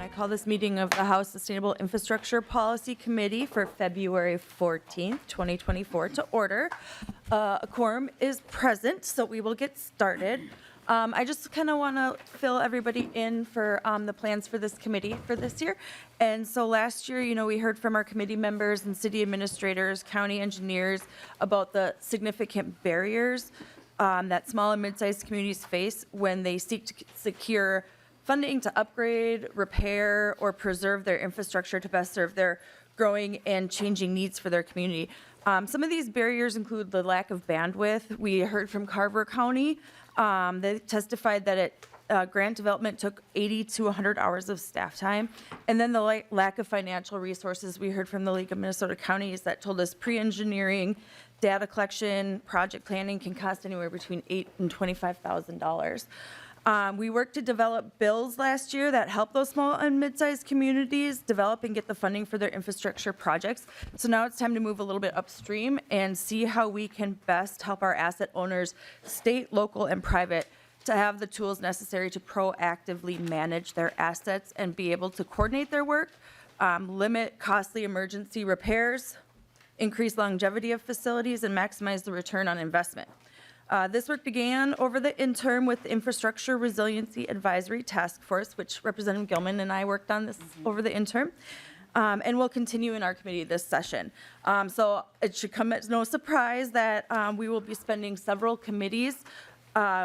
I call this meeting of the House Sustainable Infrastructure Policy Committee for February 14th, 2024 to order. A quorum is present, so we will get started. I just kind of want to fill everybody in for the plans for this committee for this year. And so last year, we heard from our committee members and city administrators, county engineers about the significant barriers that small and mid-sized communities face when they seek to secure funding to upgrade, repair, or preserve their infrastructure to best serve their growing and changing needs for their community. Some of these barriers include the lack of bandwidth. We heard from Carver County. They testified that grant development took 80 to 100 hours of staff time. And then the lack of financial resources. We heard from the League of Minnesota Counties that told us pre-engineering, data collection, project planning can cost anywhere between $8,000 and $25,000. We worked to develop bills last year that help those small and mid-sized communities develop and get the funding for their infrastructure projects. So now it's time to move a little bit upstream and see how we can best help our asset owners, state, local, and private, to have the tools necessary to proactively manage their assets and be able to coordinate their work, limit costly emergency repairs, increase longevity of facilities, and maximize the return on investment. This work began over the interim with the Infrastructure Resiliency Advisory Task Force, which Representative Gilman and I worked on this over the interim, and will continue in our committee this session. So it should come as no surprise that we will be spending several committees,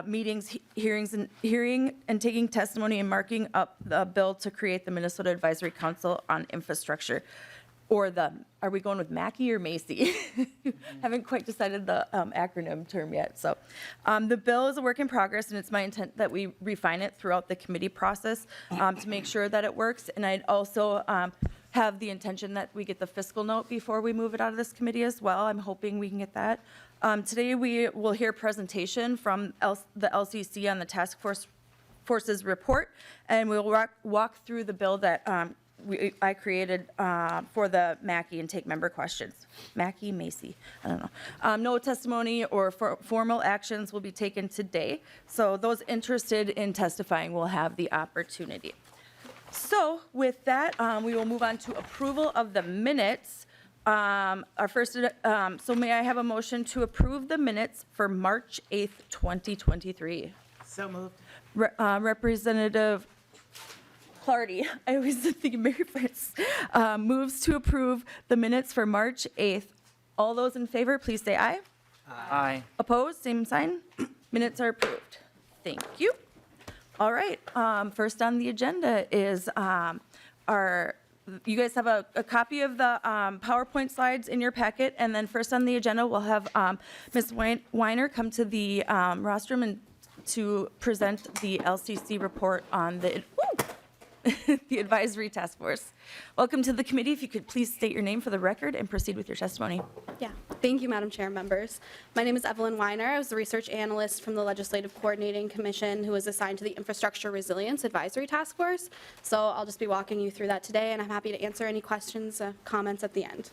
meetings, hearing and taking testimony and marking up the bill to create the Minnesota Advisory Council on Infrastructure. Or are we going with Mackey or Macy? Haven't quite decided the acronym term yet. So the bill is a work in progress, and it's my intent that we refine it throughout the committee process to make sure that it works. And I'd also have the intention that we get the fiscal note before we move it out of this committee as well. I'm hoping we can get that. Today we will hear a presentation from the LCC on the task force's report, and we'll walk through the bill that I created for the Mackey and take member questions. Mackey, Macy, I don't know. No testimony or formal actions will be taken today, so those interested in testifying will have the opportunity. So with that, we will move on to approval of the minutes. Our first, so may I have a motion to approve the minutes for March 8th, 2023? So moved. Representative Clardy, I always think Mary France, moves to approve the minutes for March 8th. All those in favor, please say aye. Aye. Opposed, same sign. Minutes are approved. Thank you. All right, first on the agenda is you guys have a copy of the PowerPoint slides in your packet, and then first on the agenda, we'll have Ms. Weiner come to the rostrum and to present the LCC report on the the advisory task force. Welcome to the committee. If you could please state your name for the record and proceed with your testimony. Yeah, thank you, Madam Chair, members. My name is Evelyn Weiner. I was the research analyst from the Legislative Coordinating Commission who was assigned to the Infrastructure Resilience Advisory Task Force. So I'll just be walking you through that today, and I'm happy to answer any questions, comments at the end.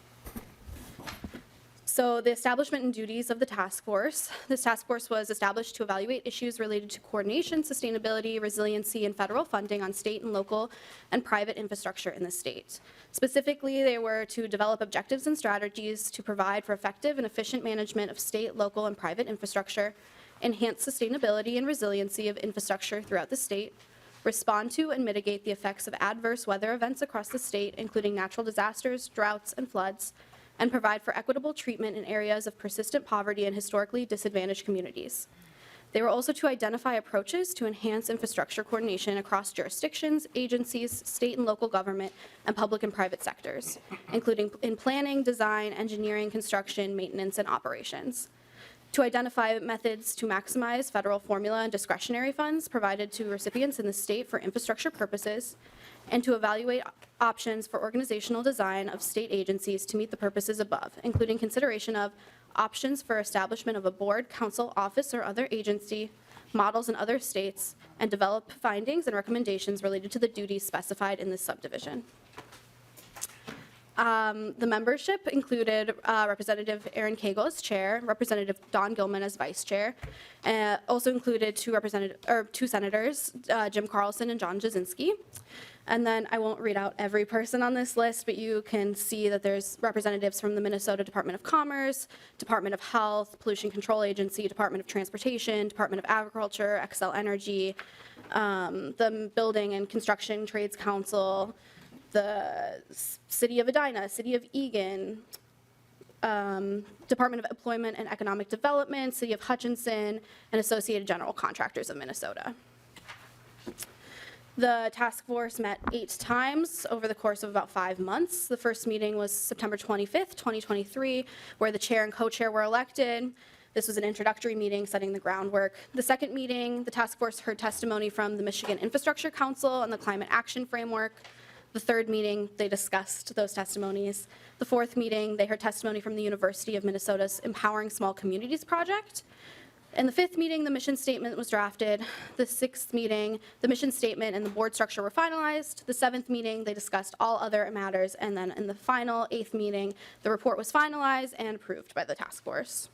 So the establishment and duties of the task force. This task force was established to evaluate issues related to coordination, sustainability, resiliency, and federal funding on state and local and private infrastructure in the state. Specifically, they were to develop objectives and strategies to provide for effective and efficient management of state, local, and private infrastructure, enhance sustainability and resiliency of infrastructure throughout the state, respond to and mitigate the effects of adverse weather events across the state, including natural disasters, droughts, and floods, and provide for equitable treatment in areas of persistent poverty and historically disadvantaged communities. They were also to identify approaches to enhance infrastructure coordination across jurisdictions, agencies, state and local government, and public and private sectors, including in planning, design, engineering, construction, maintenance, and operations. To identify methods to maximize federal formula and discretionary funds provided to recipients in the state for infrastructure purposes, and to evaluate options for organizational design of state agencies to meet the purposes above, including consideration of options for establishment of a board, council, office, or other agency, models in other states, and develop findings and recommendations related to the duties specified in this subdivision. The membership included Representative Aaron Koegel as chair, Representative Don Gilman as vice chair. Also included two senators, Jim Carlson and John Jasinski. And then I won't read out every person on this list, but you can see that there's representatives from the Minnesota Department of Commerce, Department of Health, Pollution Control Agency, Department of Transportation, Department of Agriculture, Xcel Energy, the Building and Construction Trades Council, the City of Edina, City of Eagan, Department of Employment and Economic Development, City of Hutchinson, and Associated General Contractors of Minnesota. The task force met 8 times over the course of about 5 months. The first meeting was September 25th, 2023, where the chair and co-chair were elected. This was an introductory meeting setting the groundwork. The second meeting, the task force heard testimony from the Michigan Infrastructure Council on the Climate Action Framework. The third meeting, they discussed those testimonies. The fourth meeting, they heard testimony from the University of Minnesota's Empowering Small Communities Project. In the fifth meeting, the mission statement was drafted. The sixth meeting, the mission statement and the board structure were finalized. The seventh meeting, they discussed all other matters. And then in the final 8th meeting, the report was finalized and approved by the task force.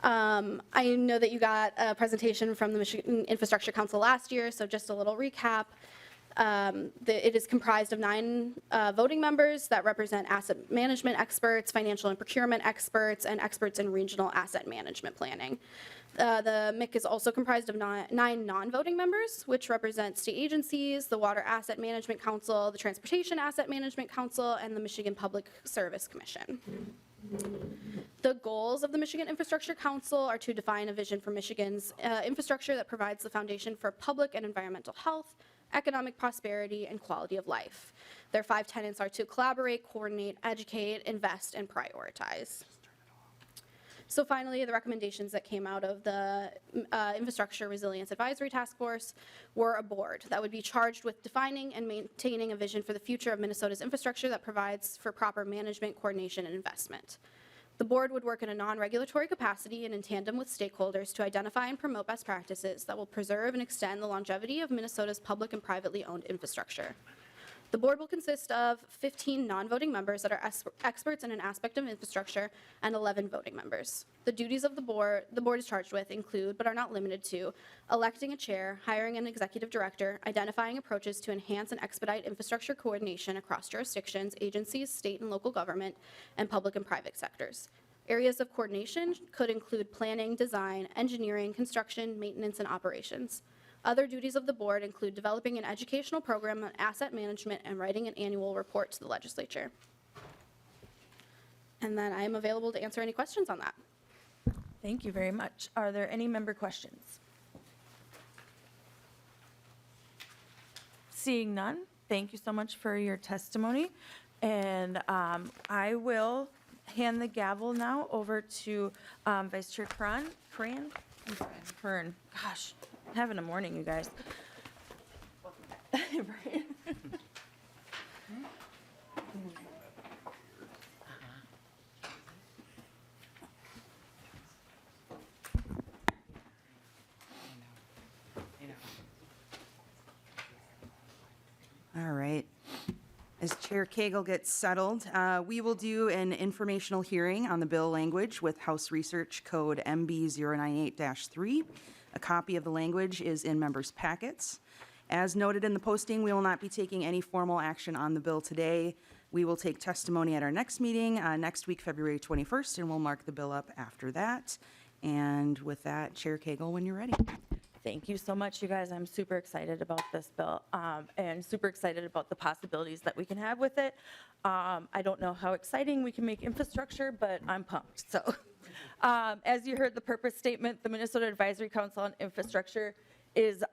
I know that you got a presentation from the Michigan Infrastructure Council last year, so just a little recap. It is comprised of 9 voting members that represent asset management experts, financial and procurement experts, and experts in regional asset management planning. The MIC is also comprised of 9 non-voting members, which represent state agencies, the Water Asset Management Council, the Transportation Asset Management Council, and the Michigan Public Service Commission. The goals of the Michigan Infrastructure Council are to define a vision for Michigan's infrastructure that provides the foundation for public and environmental health, economic prosperity, and quality of life. Their 5 tenets are to collaborate, coordinate, educate, invest, and prioritize. So finally, the recommendations that came out of the Infrastructure Resilience Advisory Task Force were a board that would be charged with defining and maintaining a vision for the future of Minnesota's infrastructure that provides for proper management, coordination, and investment. The board would work in a non-regulatory capacity and in tandem with stakeholders to identify and promote best practices that will preserve and extend the longevity of Minnesota's public and privately owned infrastructure. The board will consist of 15 non-voting members that are experts in an aspect of infrastructure and 11 voting members. The duties of the board is charged with include, but are not limited to, electing a chair, hiring an executive director, identifying approaches to enhance and expedite infrastructure coordination across jurisdictions, agencies, state and local government, and public and private sectors. Areas of coordination could include planning, design, engineering, construction, maintenance, and operations. Other duties of the board include developing an educational program on asset management and writing an annual report to the legislature. And then I am available to answer any questions on that. Thank you very much. Are there any member questions? Seeing none, thank you so much for your testimony. And I will hand the gavel now over to Vice Chair Kern. Gosh, I'm having a morning, you guys. Right. All right. As Chair Koegel gets settled, we will do an informational hearing on the bill language with House Research Code MB098-3. A copy of the language is in members' packets. As noted in the posting, we will not be taking any formal action on the bill today. We will take testimony at our next meeting next week, February 21st, and we'll mark the bill up after that. And with that, Chair Koegel, when you're ready. Thank you so much, you guys. I'm super excited about this bill and super excited about the possibilities that we can have with it. I don't know how exciting we can make infrastructure, but I'm pumped. So as you heard the purpose statement, the Minnesota Advisory Council on Infrastructure is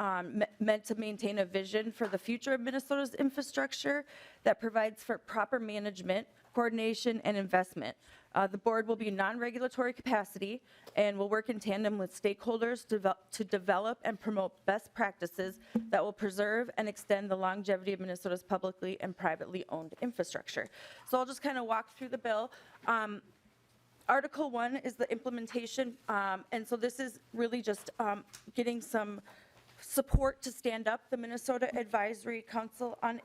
meant to maintain a vision for the future of Minnesota's infrastructure that provides for proper management, coordination, and investment. The board will be non-regulatory capacity and will work in tandem with stakeholders to develop and promote best practices that will preserve and extend the longevity of Minnesota's publicly and privately owned infrastructure. So I'll just kind of walk through the bill. Article 1 is the implementation, and so this is really just getting some support to stand up the Minnesota Advisory Council on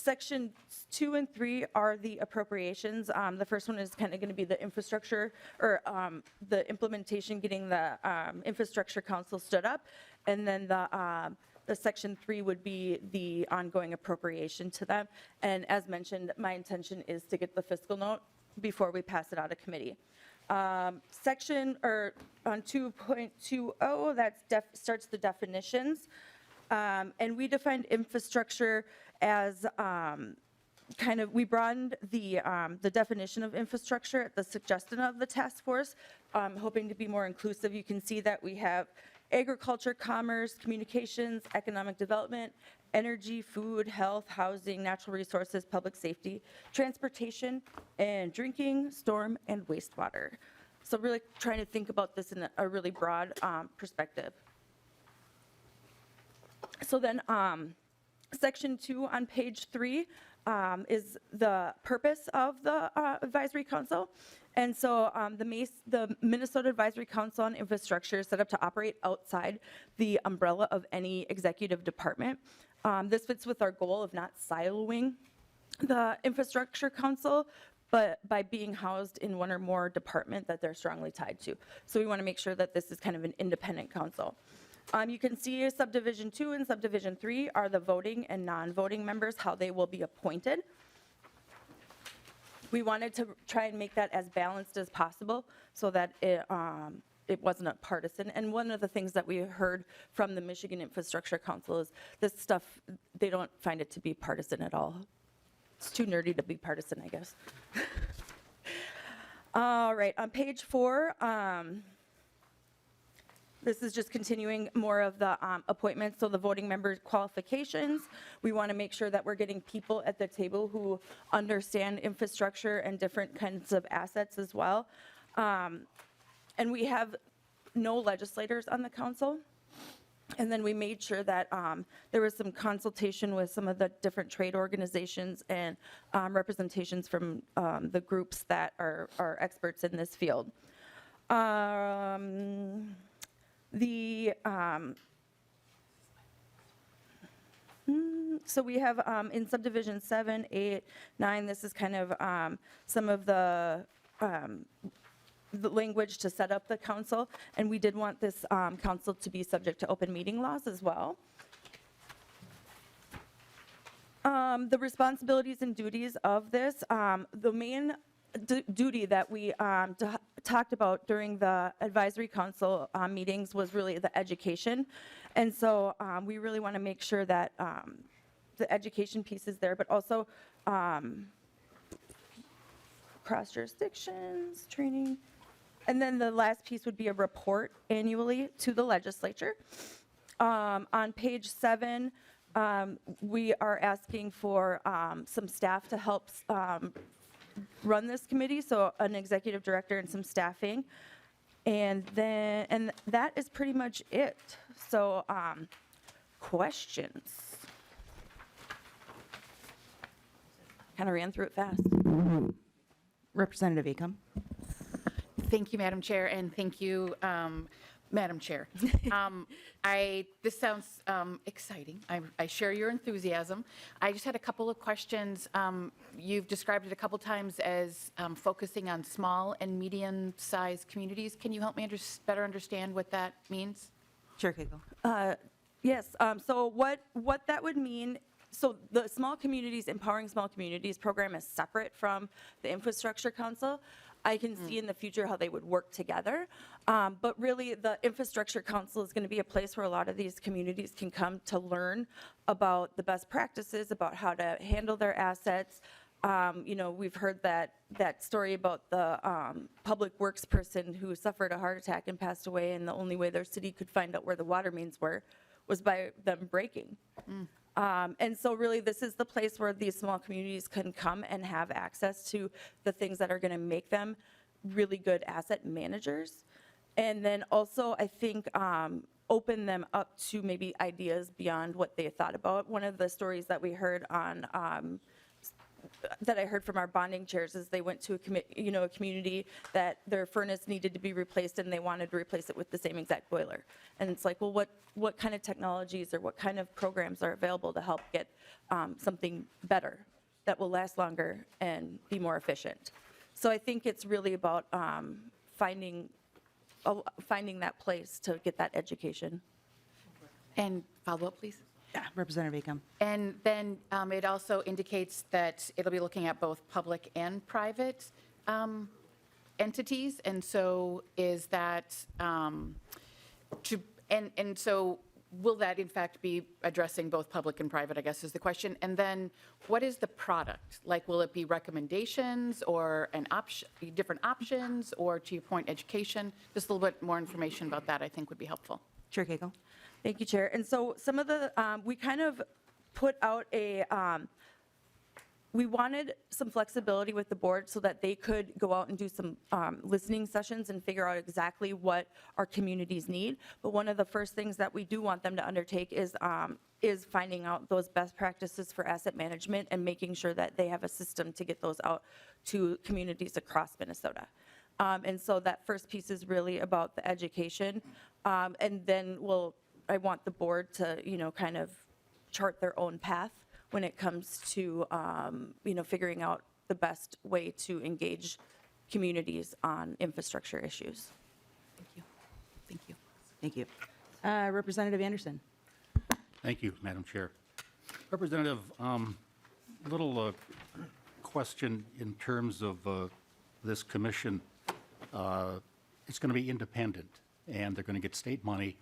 Section 2 and 3 are the appropriations. The first one is kind of going to be the infrastructure, or the implementation, getting the infrastructure council stood up. And then the Section 3 would be the ongoing appropriation to them. And as mentioned, my intention is to get the fiscal note before we pass it out of committee. Section, or on 2.20, that starts the definitions. And we defined infrastructure as we broadened the definition of infrastructure at the suggestion of the task force, hoping to be more inclusive. You can see that we have agriculture, commerce, communications, economic development, energy, food, health, housing, natural resources, public safety, transportation, and drinking, storm, and wastewater. So really trying to think about this in a really broad perspective. So then Section 2 on page 3 is the purpose of the advisory council. And so the Minnesota Advisory Council on Infrastructure is set up to operate outside the umbrella of any executive department. This fits with our goal of not siloing the Infrastructure Council, but by being housed in one or more department that they're strongly tied to. So we want to make sure that this is kind of an independent council. You can see subdivision 2 and subdivision 3 are the voting and non-voting members, how they will be appointed. We wanted to try and make that as balanced as possible so that it wasn't a partisan. And one of the things that we heard from the Michigan Infrastructure Council is this stuff, they don't find it to be partisan at all. It's too nerdy to be partisan, I guess. All right, on page 4, this is just continuing more of the appointments, so the voting member qualifications. We want to make sure that we're getting people at the table who understand infrastructure and different kinds of assets as well. And we have no legislators on the council. And then we made sure that there was some consultation with some of the different trade organizations and representations from the groups that are experts in this field. So we have in subdivision 7, 8, 9, this is kind of some of the language to set up the council, and we did want this council to be subject to open meeting laws as well. The responsibilities and duties of this, the main duty that we talked about during the advisory council meetings was really the education. And so we really want to make sure that the education piece is there, but also cross jurisdictions, training. And then the last piece would be a report annually to the legislature. On page 7, we are asking for some staff to help run this committee, so an executive director and some staffing. And that is pretty much it. So questions? Kind of ran through it fast. Representative Acom. Thank you, Madam Chair, and thank you, Madam Chair. This sounds exciting. I share your enthusiasm. I just had a couple of questions. You've described it a couple times as focusing on small and medium-sized communities. Can you help me better understand what that means? Chair Koegel. Yes, so what that would mean, so the Small Communities, Empowering Small Communities program is separate from the Infrastructure Council. I can see in the future how they would work together. But really, the Infrastructure Council is going to be a place where a lot of these communities can come to learn about the best practices, about how to handle their assets. We've heard that story about the public works person who suffered a heart attack and passed away, and the only way their city could find out where the water mains were was by them breaking. And so really, this is the place where these small communities can come and have access to the things that are going to make them really good asset managers. And then also, I think, open them up to maybe ideas beyond what they thought about. One of the stories that we heard on that I heard from our bonding chairs is they went to a community that their furnace needed to be replaced and they wanted to replace it with the same exact boiler. And it's like, well, what kind of technologies or what kind of programs are available to help get something better that will last longer and be more efficient? So I think it's really about finding that place to get that education. And follow-up, please. Yeah, Representative Acom. And then it also indicates that it'll be looking at both public and private entities. And so is that, so will that in fact be addressing both public and private, I guess is the question. And then what is the product? Like, will it be recommendations or different options, or to your point, education? Just a little bit more information about that I think would be helpful. Chair Koegel. Thank you, Chair. And so some of the, we kind of put out we wanted some flexibility with the board so that they could go out and do some listening sessions and figure out exactly what our communities need. But one of the first things that we do want them to undertake is finding out those best practices for asset management and making sure that they have a system to get those out to communities across Minnesota. And so that first piece is really about the education. And then I want the board to, kind of chart their own path when it comes to, figuring out the best way to engage communities on infrastructure issues. Thank you. Thank you. Thank you. Representative Anderson. Thank you, Madam Chair. Representative, little question in terms of this commission. It's going to be independent, and they're going to get state money,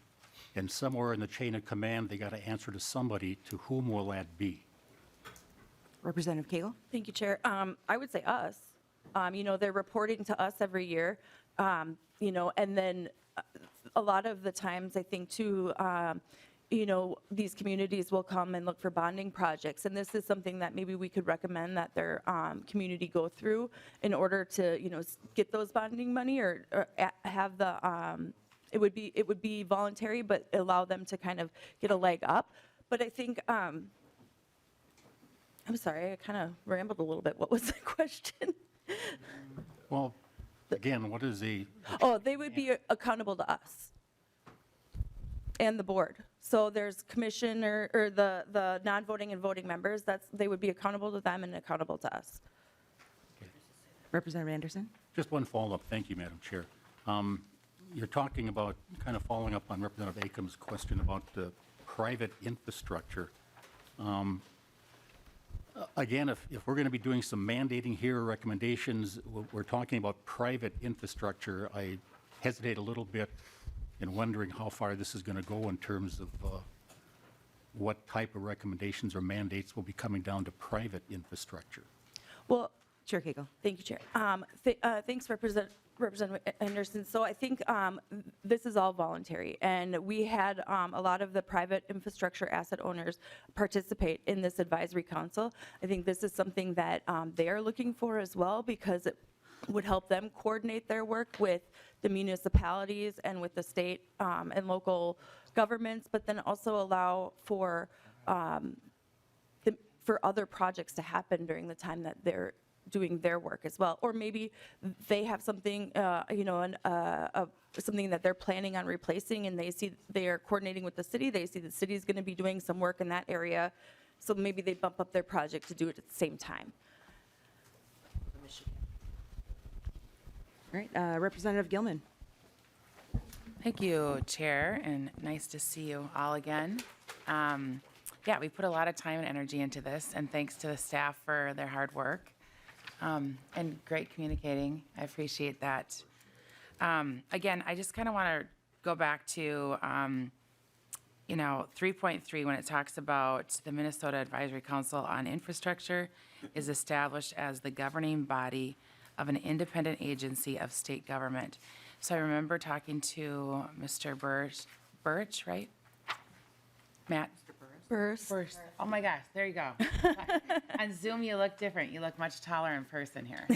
and somewhere in the chain of command, they got to answer to somebody. To whom will that be? Representative Koegel. Thank you, Chair. I would say us. They're reporting to us every year, and then a lot of the times, I think, too, these communities will come and look for bonding projects, and this is something that maybe we could recommend that their community go through in order to, get those bonding money or have the, it would be voluntary, but allow them to kind of get a leg up. But I think, I'm sorry, I kind of rambled a little bit. What was the question? Well, again, what is the... Oh, they would be accountable to us and the board. So there's commission or the non-voting and voting members. They would be accountable to them and accountable to us. Representative Anderson. Just one follow-up. Thank you, Madam Chair. You're talking about, kind of following up on Representative Acom's question about the private infrastructure. Again, if we're going to be doing some mandating here or recommendations, we're talking about private infrastructure. I hesitate a little bit in wondering how far this is going to go in terms of what type of recommendations or mandates will be coming down to private infrastructure. Well, Chair Koegel. thank you, Chair. Thanks, Representative Anderson. So I think this is all voluntary, and we had a lot of the private infrastructure asset owners participate in this advisory council. I think this is something that they are looking for as well, because it would help them coordinate their work with the municipalities and with the state and local governments, but then also allow for other projects to happen during the time that they're doing their work as well. Or maybe they have something, something that they're planning on replacing, and they are coordinating with the city. They see the city's going to be doing some work in that area, so maybe they bump up their project to do it at the same time. All right, Representative Gilman. Thank you, Chair, and nice to see you all again. Yeah, we put a lot of time and energy into this, and thanks to the staff for their hard work and great communicating. I appreciate that. Again, I just kind of want to go back to, 3.3 when it talks about the Minnesota Advisory Council on Infrastructure is established as the governing body of an independent agency of state government. So I remember talking to Mr. Burch, right? Matt? First. Oh my gosh, there you go. On Zoom, you look different. You look much taller in person here.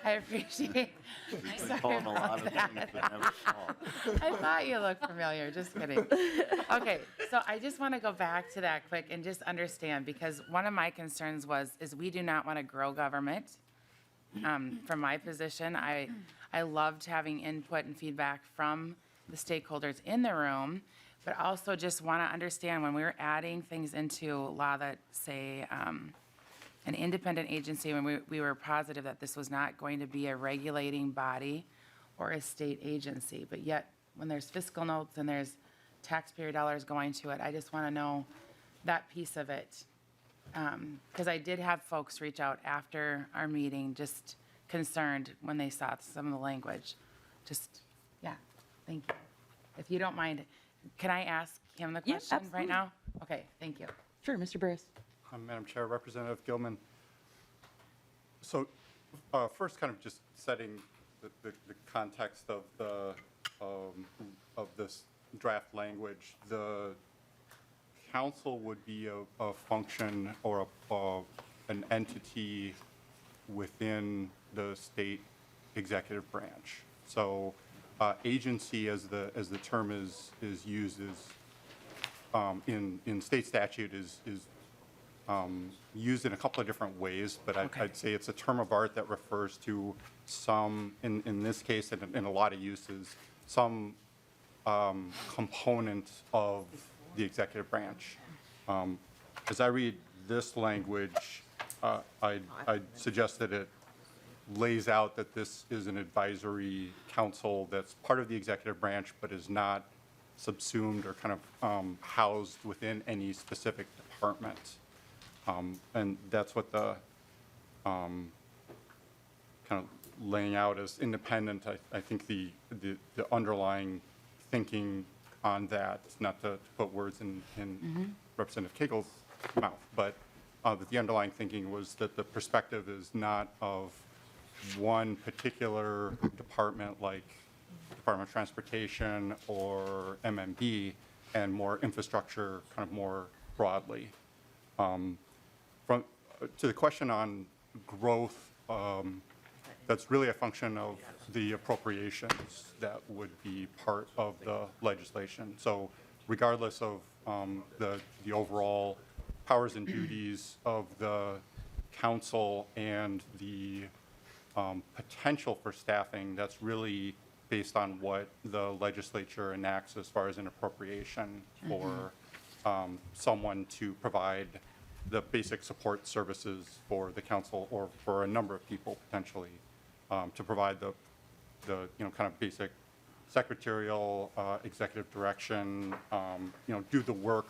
I appreciate. Sorry Call them a lot of about things, but never small. I thought you looked familiar, just kidding. Okay, so I just want to go back to that quick and just understand, because one of my concerns is we do not want to grow government. From my position, I loved having input and feedback from the stakeholders in the room, but also just want to understand when we're adding things into law that say, an independent agency, when we were positive that this was not going to be a regulating body or a state agency, but yet when there's fiscal notes and there's taxpayer dollars going to it, I just want to know that piece of it. Because I did have folks reach out after our meeting, just concerned when they saw some of the language. Just, yeah, thank you. If you don't mind, can I ask him the Yeah, question right absolutely. now? Okay, thank you. Sure, Mr. Burris. Madam Chair, Representative Gilman. So first, kind of just setting the context of this draft language, the council would be a function or an entity within the state executive branch. So agency, as the term is used, is in state statute is used in a couple of different ways, but Okay. I'd say it's a term of art that refers to some, in this case, and in a lot of uses, some component of the executive branch. As I read this language, I'd suggest that it lays out that this is an advisory council that's part of the executive branch, but is not subsumed or kind of housed within any specific department. And that's what the kind of laying out as independent. I think the underlying thinking on that, not to put words in Representative Koegel's mouth, but that the underlying thinking was that the perspective is not of one particular department like Department of Transportation or MMB, and more infrastructure kind of more broadly. To the question on growth, that's really a function of the appropriations that would be part of the legislation. So regardless of the overall powers and duties of the council and the potential for staffing, that's really based on what the legislature enacts as far as an appropriation for someone to provide the basic support services for the council or for a number of people potentially, to provide the kind of basic secretarial, executive direction, do the work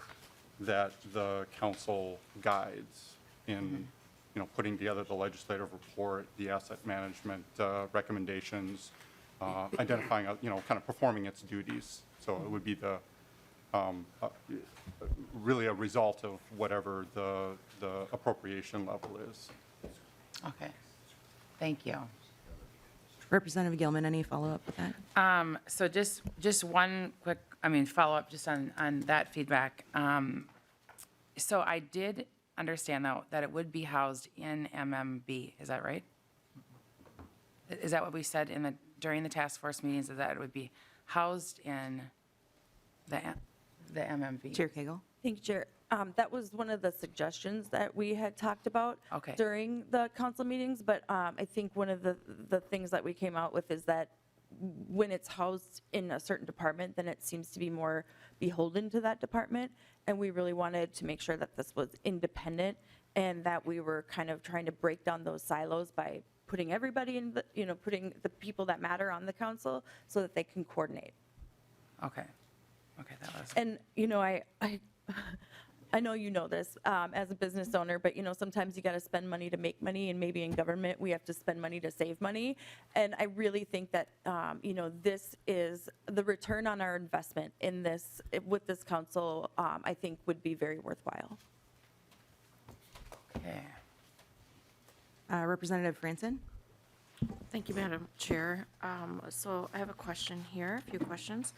that the council guides in, putting together the legislative report, the asset management recommendations, identifying, kind of performing its duties. So it would be the really a result of whatever the appropriation level is. Okay, thank you. Representative Gilman, any follow-up with that? So just one quick, follow-up just on that feedback. So I did understand, though, that it would be housed in MMB. Is that right? Is that what we said during the task force meetings, is that it would be housed in the MMB? Chair Koegel? Thank you, Chair. That was one of the suggestions that we had talked about Okay. during the council meetings, but I think one of the things that we came out with is that when it's housed in a certain department, then it seems to be more beholden to that department, and we really wanted to make sure that this was independent and that we were kind of trying to break down those silos by putting everybody in the, putting the people that matter on the council so that they can coordinate. Okay, that was. And, I know you know this as a business owner, but, sometimes you got to spend money to make money, and maybe in government, we have to spend money to save money. And I really think that, this is the return on our investment in this, with this council, I think would be very worthwhile. Okay. Representative Franson? Thank you, Madam Chair. So I have a question here, a few questions.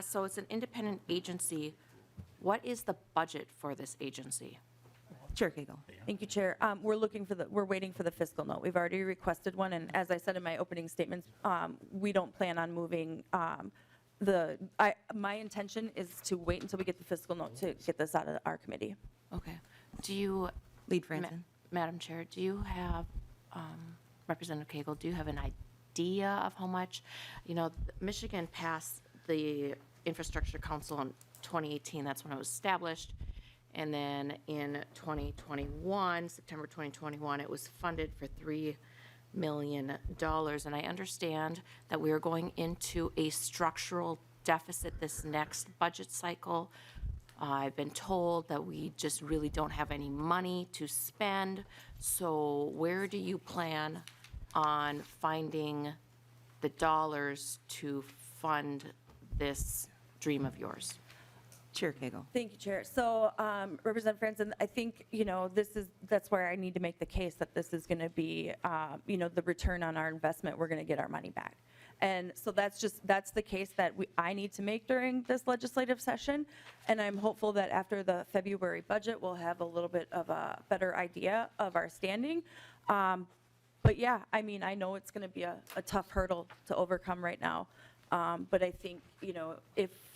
So it's an independent agency. What is the budget for this agency? Chair Koegel. Thank you, Chair. We're waiting for the fiscal note. We've already requested one, and as I said in my opening statements, we don't plan on moving my intention is to wait until we get the fiscal note to get this out of our committee. Okay. Do you, Lead Franson. Madam Chair, do you have, Representative Koegel, do you have an idea of how much, Michigan passed the Infrastructure Council in 2018, that's when it was established. And then in 2021, September 2021, it was funded for $3 million. And I understand that we are going into a structural deficit this next budget cycle. I've been told that we just really don't have any money to spend. So where do you plan on finding the dollars to fund this dream of yours? Chair Koegel. Thank you, Chair. So, Representative Franson, I think, that's where I need to make the case that this is going to be, the return on our investment, we're going to get our money back. And so that's the case that I need to make during this legislative session. And I'm hopeful that after the February budget, we'll have a little bit of a better idea of our standing. But yeah, I know it's going to be a tough hurdle to overcome right now. But I think,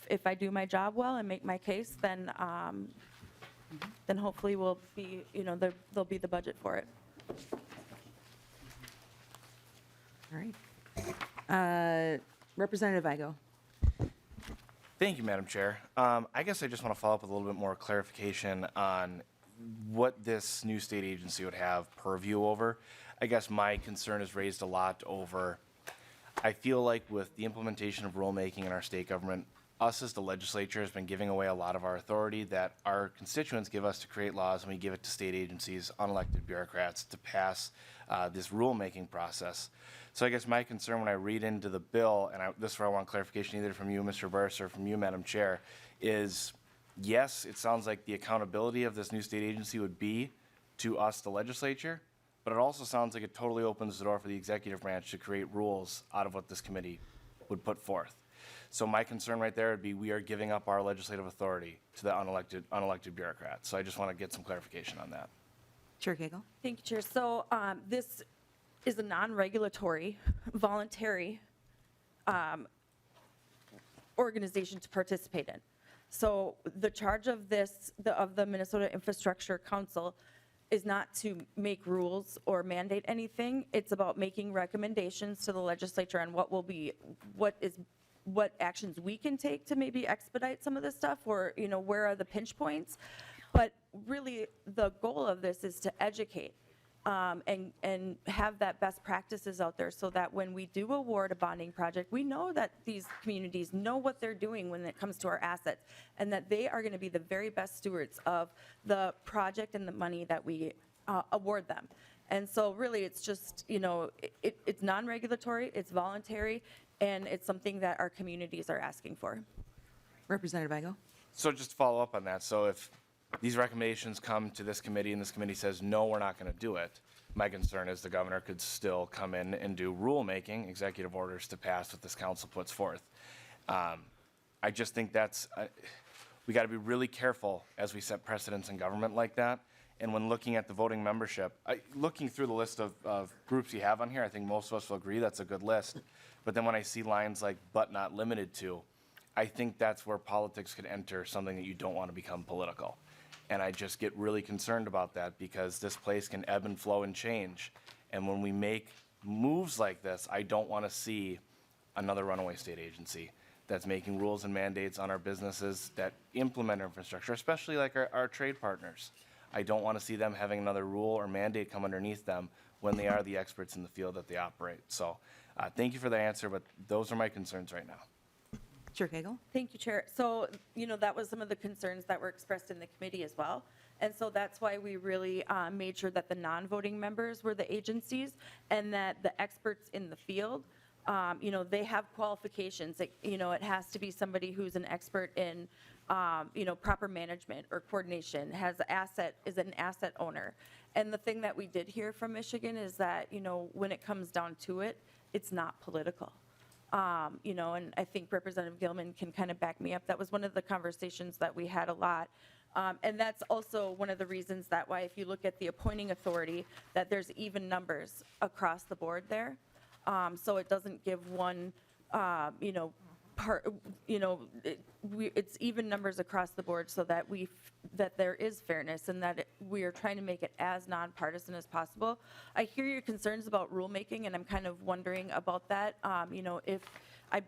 if I do my job well and make my case, then hopefully we'll be, there'll be the budget for it. All right. Representative Igo. Thank you, Madam Chair. I guess I just want to follow up with a little bit more clarification on what this new state agency would have purview over. I guess my concern is raised a lot over, I feel like with the implementation of rulemaking in our state government, us as the legislature has been giving away a lot of our authority that our constituents give us to create laws, and we give it to state agencies, unelected bureaucrats, to pass this rulemaking process. So I guess my concern when I read into the bill, and this is where I want clarification either from you, Mr. Burris, or from you, Madam Chair, is yes, it sounds like the accountability of this new state agency would be to us, the legislature, but it also sounds like it totally opens the door for the executive branch to create rules out of what this committee would put forth. So my concern right there would be we are giving up our legislative authority to the unelected bureaucrats. So I just want to get some clarification on that. Chair Koegel. Thank you, Chair. So this is a non-regulatory, voluntary organization to participate in. So the charge of the Minnesota Infrastructure Council is not to make rules or mandate anything. It's about making recommendations to the legislature on what actions we can take to maybe expedite some of this stuff, or where are the pinch points. But really, the goal of this is to educate and have that best practices out there, so that when we do award a bonding project, we know that these communities know what they're doing when it comes to our assets, and that they are going to be the very best stewards of the project and the money that we award them. And so really, it's just, it's non-regulatory, it's voluntary, and it's something that our communities are asking for. Representative Igo. So just to follow up on that, so if these recommendations come to this committee and this committee says, no, we're not going to do it, my concern is the governor could still come in and do rulemaking, executive orders to pass what this council puts forth. I just think we got to be really careful as we set precedents in government like that. And when looking at the voting membership, looking through the list of groups you have on here, I think most of us will agree that's a good list. But then when I see lines like "but not limited to," I think that's where politics could enter something that you don't want to become political. And I just get really concerned about that, because this place can ebb and flow and change. And when we make moves like this, I don't want to see another runaway state agency that's making rules and mandates on our businesses that implement our infrastructure, especially like our trade partners. I don't want to see them having another rule or mandate come underneath them when they are the experts in the field that they operate. So thank you for the answer, but those are my concerns right now. Chair Koegel. Thank you, Chair. So, that was some of the concerns that were expressed in the committee as well. And so that's why we really made sure that the non-voting members were the agencies, and that the experts in the field, they have qualifications. It has to be somebody who's an expert in, proper management or coordination, is an asset owner. And the thing that we did hear from Michigan is that, when it comes down to it, it's not political. And I think Representative Gilman can kind of back me up. That was one of the conversations that we had a lot And that's also one of the reasons that why, if you look at the appointing authority, that there's even numbers across the board there. So it doesn't give one, it's even numbers across the board so that that there is fairness and that we are trying to make it as nonpartisan as possible. I hear your concerns about rulemaking, and I'm kind of wondering about that. If I,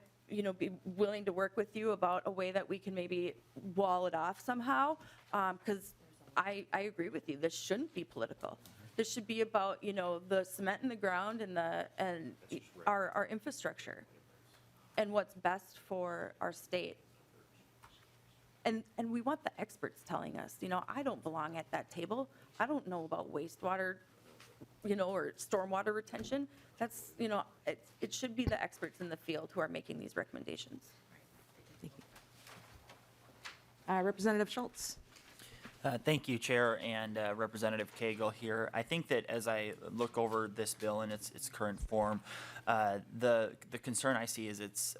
be willing to work with you about a way that we can maybe wall it off somehow, because I agree with you. This shouldn't be political. This should be about, the cement in the ground and our infrastructure and what's best for our state. And we want the experts telling us, I don't belong at that table. I don't know about wastewater, or stormwater retention. That's, it should be the experts in the field who are making these recommendations. Thank you. Representative Schultz. Thank you, Chair and Representative Koegel here. I think that as I look over this bill in its current form, the concern I see is it's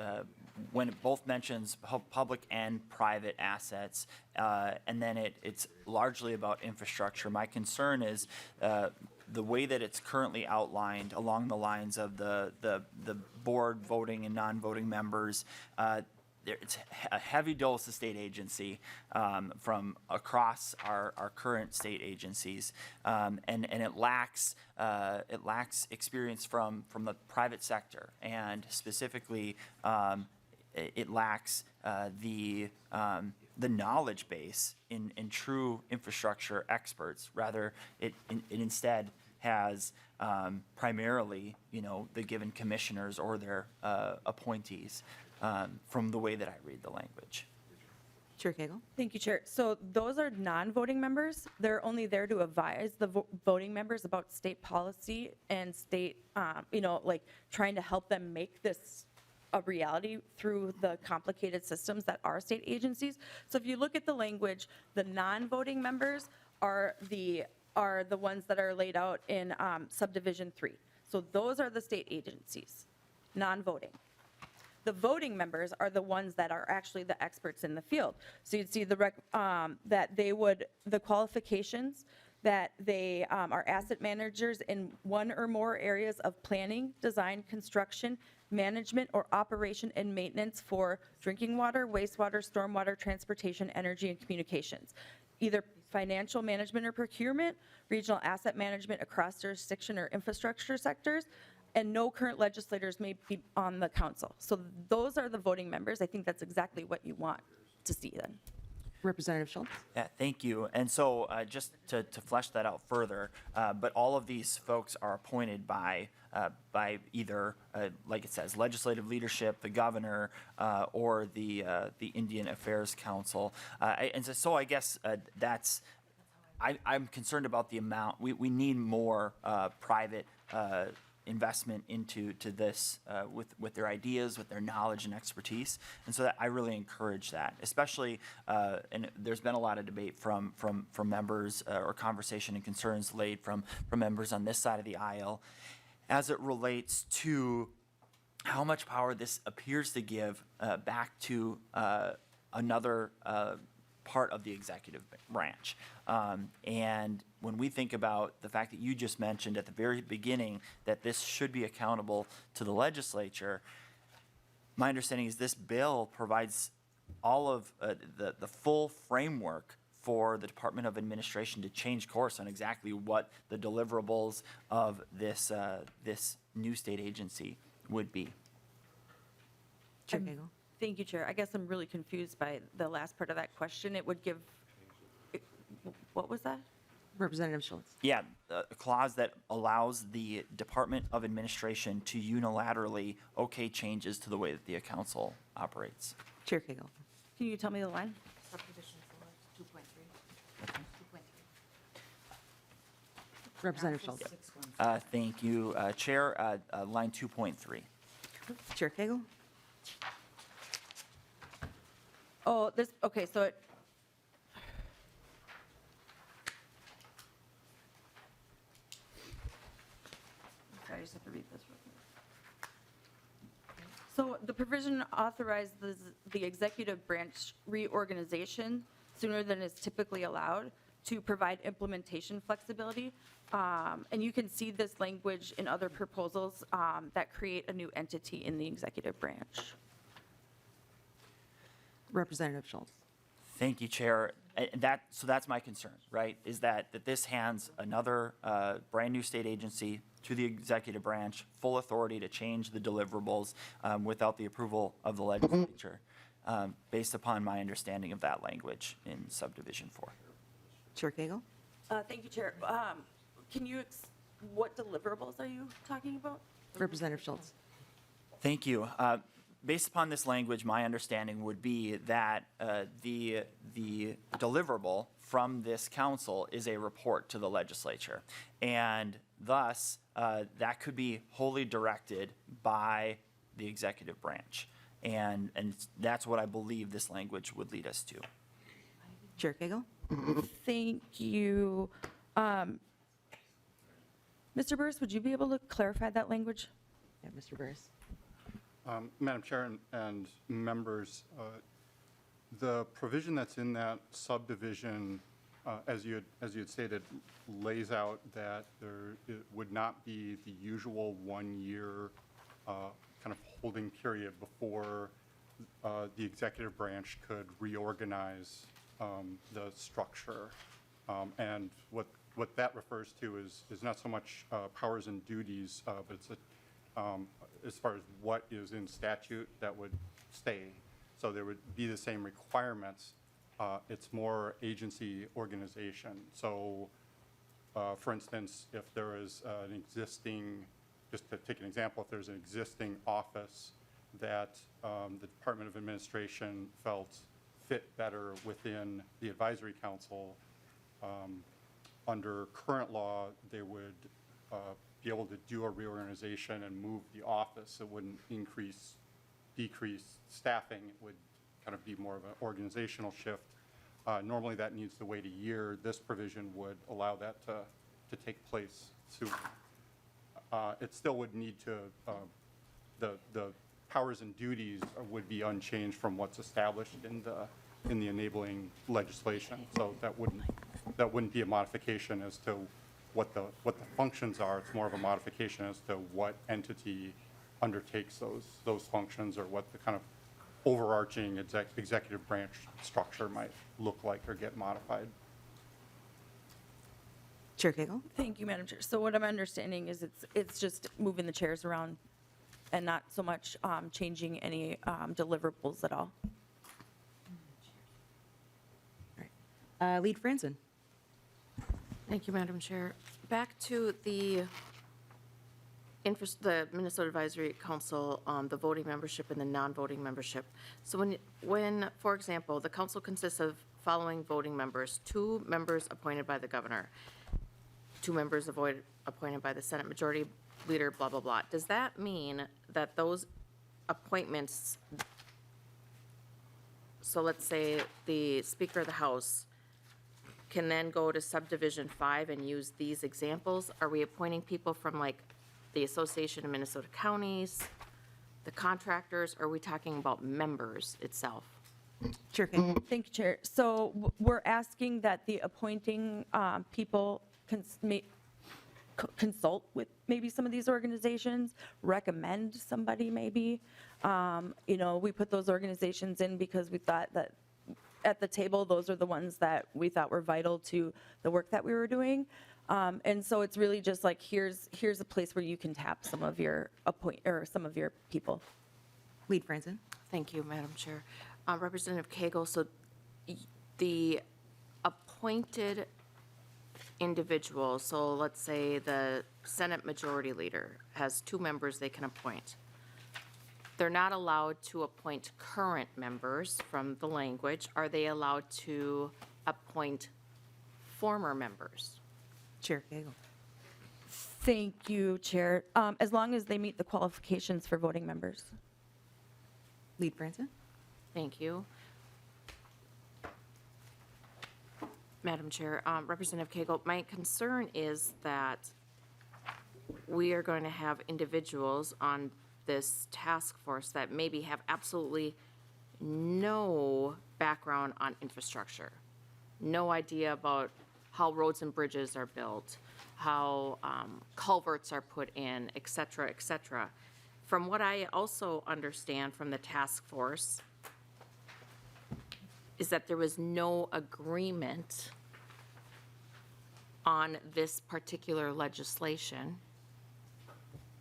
when it both mentions public and private assets, and then it's largely about infrastructure. My concern is the way that it's currently outlined along the lines of the board voting and non-voting members. It's a heavy dose of state agency from across our current state agencies, and it lacks experience from the private sector, and specifically it lacks the knowledge base in true infrastructure experts. Rather, it instead has primarily the given commissioners or their appointees. From the way that I read the language. Chair Koegel. Thank you, Chair. So those are non-voting members. They're only there to advise the voting members about state policy and state, trying to help them make this a reality through the complicated systems that are state agencies. So if you look at the language, the non-voting members are the ones that are laid out in subdivision 3. So those are the state agencies, non-voting. The voting members are the ones that are actually the experts in the field. So you'd see the qualifications that they are asset managers in one or more areas of planning, design, construction, management, or operation and maintenance for drinking water, wastewater, stormwater, transportation, energy, and communications. Either financial management or procurement, regional asset management across jurisdiction or infrastructure sectors, and no current legislators may be on the council. So those are the voting members. I think that's exactly what you want to see then. Representative Schultz. Yeah, thank you. And so just to flesh that out further, but all of these folks are appointed by either, like it says, legislative leadership, the governor, or the Indian Affairs Council. And so I guess I'm concerned about the amount. We need more private investment into this with their ideas, with their knowledge and expertise, and so I really encourage that. Especially, and there's been a lot of debate from members or conversation and concerns laid from members on this side of the aisle, as it relates to how much power this appears to give back to another part of the executive branch. And when we think about the fact that you just mentioned at the very beginning that this should be accountable to the legislature, my understanding is this bill provides all of the full framework for the Department of Administration to change course on exactly what the deliverables of this new state agency would be. Chair Koegel. Thank you, Chair. I guess I'm really confused by the last part of that question. It would give, what was that? Representative Schultz. Yeah, a clause that allows the Department of Administration to unilaterally okay changes to the way that the council operates. Chair Koegel. Can you tell me the line? Representative Schultz. Thank you, Chair. Line 2.3. Chair Koegel. Oh, okay, so it, sorry, I just have to read this real quick. So the provision authorizes the executive branch reorganization sooner than is typically allowed to provide implementation flexibility. And you can see this language in other proposals that create a new entity in the executive branch. Representative Schultz. Thank you, Chair. So that's my concern, right? Is that this hands another brand-new state agency to the executive branch, full authority to change the deliverables without the approval of the legislature, based upon my understanding of that language in subdivision 4. Chair Koegel. Thank you, Chair. What deliverables are you talking about? Representative Schultz. Thank you. Based upon this language, my understanding would be that the deliverable from this council is a report to the legislature. And thus, that could be wholly directed by the executive branch. And that's what I believe this language would lead us to. Chair Koegel. Thank you. Mr. Burris, would you be able to clarify that language? Yeah, Mr. Burris. Madam Chair and members, the provision that's in that subdivision, as you had stated, lays out that it would not be the usual 1-year kind of holding period before the executive branch could reorganize the structure. And what that refers to is not so much powers and duties, but it's as far as what is in statute that would stay. So there would be the same requirements. It's more agency organization. So for instance, if there is an existing, just to take an example, if there's an existing office that the Department of Administration felt fit better within the advisory council, under current law, they would be able to do a reorganization and move the office. It wouldn't decrease staffing. It would kind of be more of an organizational shift. Normally that needs to wait a year. This provision would allow that to take place soon. It still would need to, the powers and duties would be unchanged from what's established in the enabling legislation. So that wouldn't be a modification as to what the functions are. It's more of a modification as to what entity undertakes those functions, or what the kind of overarching executive branch structure might look like or get modified. Chair Koegel. Thank you, Madam Chair. So what I'm understanding is it's just moving the chairs around and not so much changing any deliverables at all. All right. Lead Franzen. Thank you, Madam Chair. Back to the Minnesota Advisory Council, the voting membership and the non-voting membership. So when, for example, the council consists of following voting members: 2 members appointed by the governor, 2 members appointed by the Senate Majority Leader, blah, blah, blah. Does that mean that those appointments, so let's say the Speaker of the House can then go to subdivision 5 and use these examples? Are we appointing people from like the Association of Minnesota Counties, the contractors? Or are we talking about members itself? Chair Koegel. Thank you, Chair. So we're asking that the appointing people consult with maybe some of these organizations, recommend somebody maybe. We put those organizations in because we thought that at the table, those are the ones that we thought were vital to the work that we were doing. And so it's really just like, here's a place where you can tap some of your some of your people. Lead Franzen. Thank you, Madam Chair. Representative Koegel, so the appointed individuals, so let's say the Senate Majority Leader has 2 members they can appoint. They're not allowed to appoint current members from the language. Are they allowed to appoint former members? Chair Koegel. Thank you, Chair. As long as they meet the qualifications for voting members. Lead Franzen. Thank you. Madam Chair, Representative Koegel, my concern is that we are going to have individuals on this task force that maybe have absolutely no background on infrastructure. no idea about how roads and bridges are built, how culverts are put in, et cetera, et cetera. From what I also understand from the task force is that there was no agreement on this particular legislation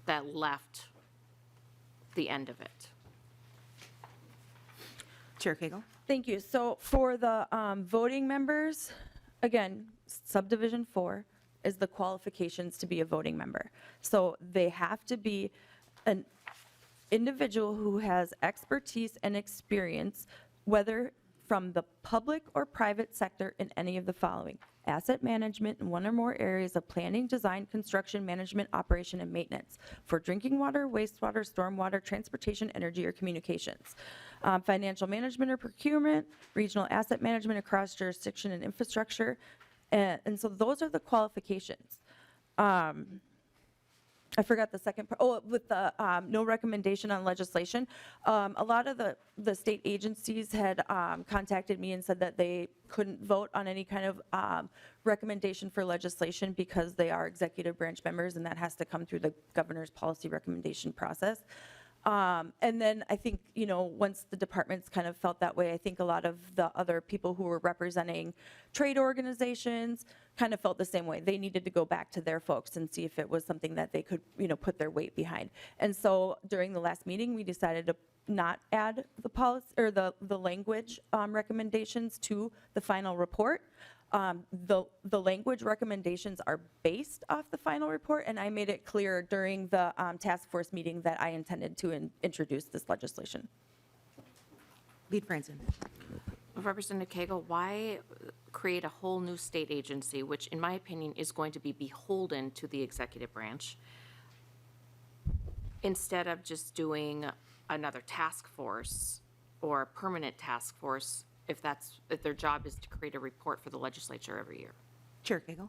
that left the end of it. Chair Koegel? Thank you. So for the voting members, again, subdivision 4 is the qualifications to be a voting member. So they have to be an individual who has expertise and experience, whether from the public or private sector, in any of the following: asset management in one or more areas of planning, design, construction, management, operation, and maintenance for drinking water, wastewater, stormwater, transportation, energy, or communications, financial management or procurement, regional asset management across jurisdiction and infrastructure. And so those are the qualifications. I forgot the second part. Oh, with the no recommendation on legislation. A lot of the state agencies had contacted me and said that they couldn't vote on any kind of recommendation for legislation because they are executive branch members, and that has to come through the governor's policy recommendation process. And then I think, once the departments kind of felt that way, I think a lot of the other people who were representing trade organizations kind of felt the same way. They needed to go back to their folks and see if it was something that they could, put their weight behind. And so during the last meeting, we decided to not add the policy or the language recommendations to the final report. The language recommendations are based off the final report, and I made it clear during the task force meeting that I intended to introduce this legislation. Lead Franson. Representative Koegel, why create a whole new state agency, which in my opinion is going to be beholden to the executive branch, instead of just doing another task force or a permanent task force if their job is to create a report for the legislature every year? Chair Koegel?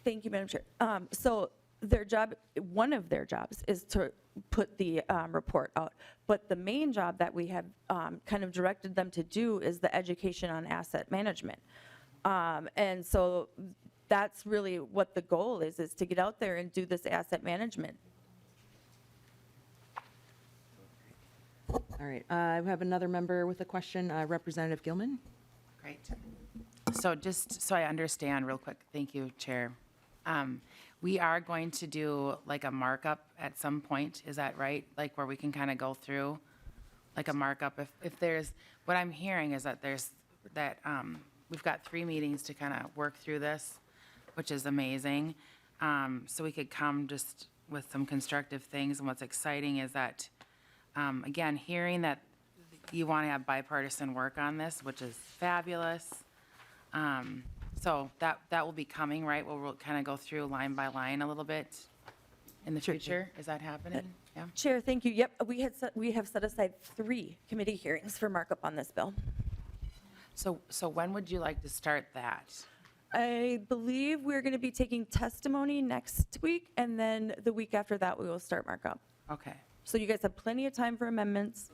Thank you, Madam Chair. So their job, one of their jobs is to put the report out. But the main job that we have kind of directed them to do is the education on asset management. And so that's really what the goal is to get out there and do this asset management. All right, I have another member with a question, Representative Gilman. Great. So just so I understand real quick, thank you, Chair. We are going to do like a markup at some point, is that right? Like where we can kind of go through like a markup if there's, what I'm hearing is that we've got 3 meetings to kind of work through this, which is amazing. So we could come just with some constructive things, and what's exciting is that again, hearing that you want to have bipartisan work on this, which is fabulous. So that will be coming, right? We'll kind of go through line by line a little bit in the future. Is that happening? Yeah. Chair, thank you. Yep, we have set aside 3 committee hearings for markup on this bill. So when would you like to start that? I believe we're going to be taking testimony next week, and then the week after that, we will start markup. Okay. So you guys have plenty of time for amendments.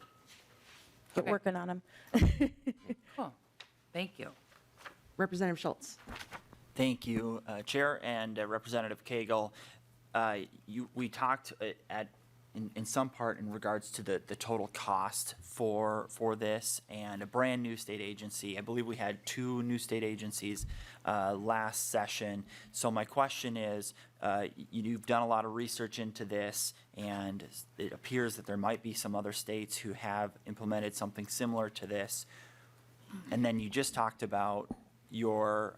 Get Okay. working on them. Cool. Thank you. Representative Schultz. Thank you, Chair and Representative Koegel. We talked in some part in regards to the total cost for this and a brand-new state agency. I believe we had 2 new state agencies last session. So my question is, you've done a lot of research into this, and it appears that there might be some other states who have implemented something similar to this. And then you just talked about your